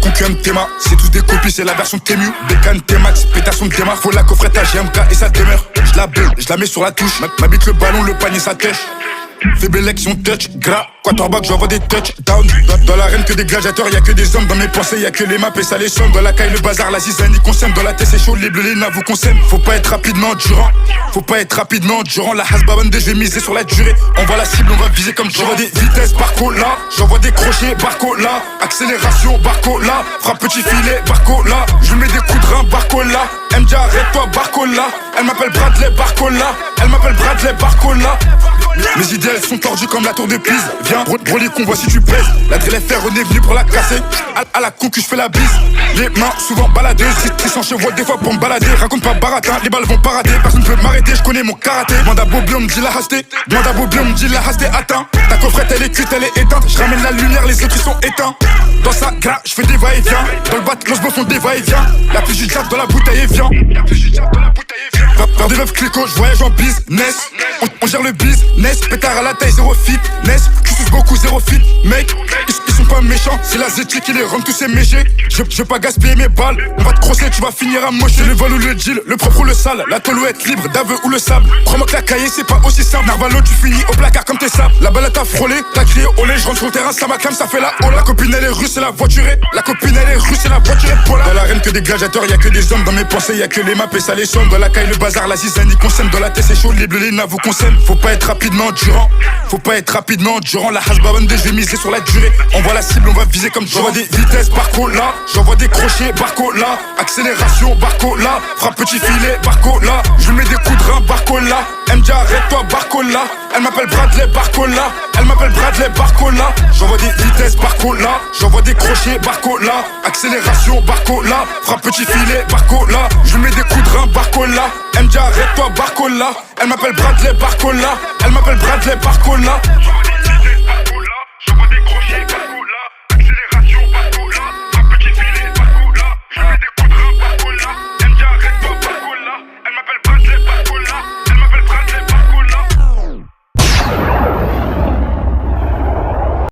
concu Théma. C'est tous des copies, c'est la version Tému. Bécane T-Max, pétation de démarre. Faut la coffrette à GMK et ça demeure. Je la bulle, je la mets sur la touche. M'habite le ballon, le panier, sa tèche. Fais bélection touch, gras, quarterback, j'envoie des touchdowns. Dans l'arène que des gladiateurs, y'a que des hommes. Dans mes pensées, y'a que les maps et ça les somme. Dans la caille, le bazar, la zizanie qu'on sème. Dans la tête, c'est chaud, les bleus, les navos qu'on sème. Faut pas être rapidement durant. Faut pas être rapidement durant. La hasbabande, je vais miser sur la durée. On voit la cible, on va viser comme j'envoie des vitesses, barco là. J'envoie des crochets, barco là. Accélération, barco là. Frappe petit filet, barco là. Je mets des coups de rein, barco là. MJ, arrête-toi, barco là. Elle m'appelle Bradley, barco là. Elle m'appelle Bradley, barco là. Mes idées elles sont tordues comme la tour de Pise. Viens, relis qu'on voit si tu pèses. La drill est on est venu pour la casser. À la concu, je fais la bise. Les mains souvent baladeuses. Triste en chevaux des fois pour me balader. Raconte pas baratin, les balles vont parader. Personne peut m'arrêter, je connais mon karaté. Demande à Bobby, on me dit la hasté. Demande à Bobby, on me dit la hasté. Atteint, ta coffrette elle est cuite, elle est éteinte. Je ramène la lumière, les autres ils sont éteints. Dans sa gras, je fais des va-et-vient. Dans le bat, l'os me font des va-et-vient. La plus du dans la bouteille et vient. Faire des meufs clico, je voyage en business. On gère le business. Pétard à la taille, zéro fitness. Tu suces beaucoup, zéro fit, mec. Ils sont pas méchants, c'est la ZT qui les rend tous ces méchés. Je veux pas gaspiller mes balles. On va te crosser, tu vas finir à mocher. Le vol ou le deal, le propre ou le sale. La tolouette libre, d'aveu ou le sable. Crois-moi que la cahier, c'est pas aussi simple. Narvalo, tu finis au placard comme tes sables. La balle t'a frôlé, t'as crié olé. Je rentre sur le terrain, ça m'acclame, ça fait la hola. La copine elle est russe, c'est la voiturée. La copine elle est russe, c'est la voiturée de Paula. Dans l'arène que des gladiateurs, y'a que des hommes. Dans mes pensées, y'a que les maps et ça les somme. Dans la caille, le bazar, la zizanie qu'on sème. Dans la tête, c'est chaud, les bleus, les navos qu'on sème. Faut pas être rapidement durant. Faut pas être rapidement durant. La hasbabande, je vais miser sur la durée. On voit la cible, on va viser comme j'envoie des vitesses, barco là. J'envoie des crochets, barco là. Accélération, barco là. Frappe petit filet, barco là. Je mets des coups de rein, barco là. MJ, arrête-toi, barco là. Elle m'appelle Bradley, barco là. Elle m'appelle Bradley, barco là. J'envoie des vitesses, barco là. J'envoie des crochets, barco là. Accélération, barco là. Frappe petit filet, barco là. Je mets des coups de rein, barco là. MJ, arrête-toi, barco là. Elle m'appelle Bradley, barco là. Elle m'appelle Bradley, barco là.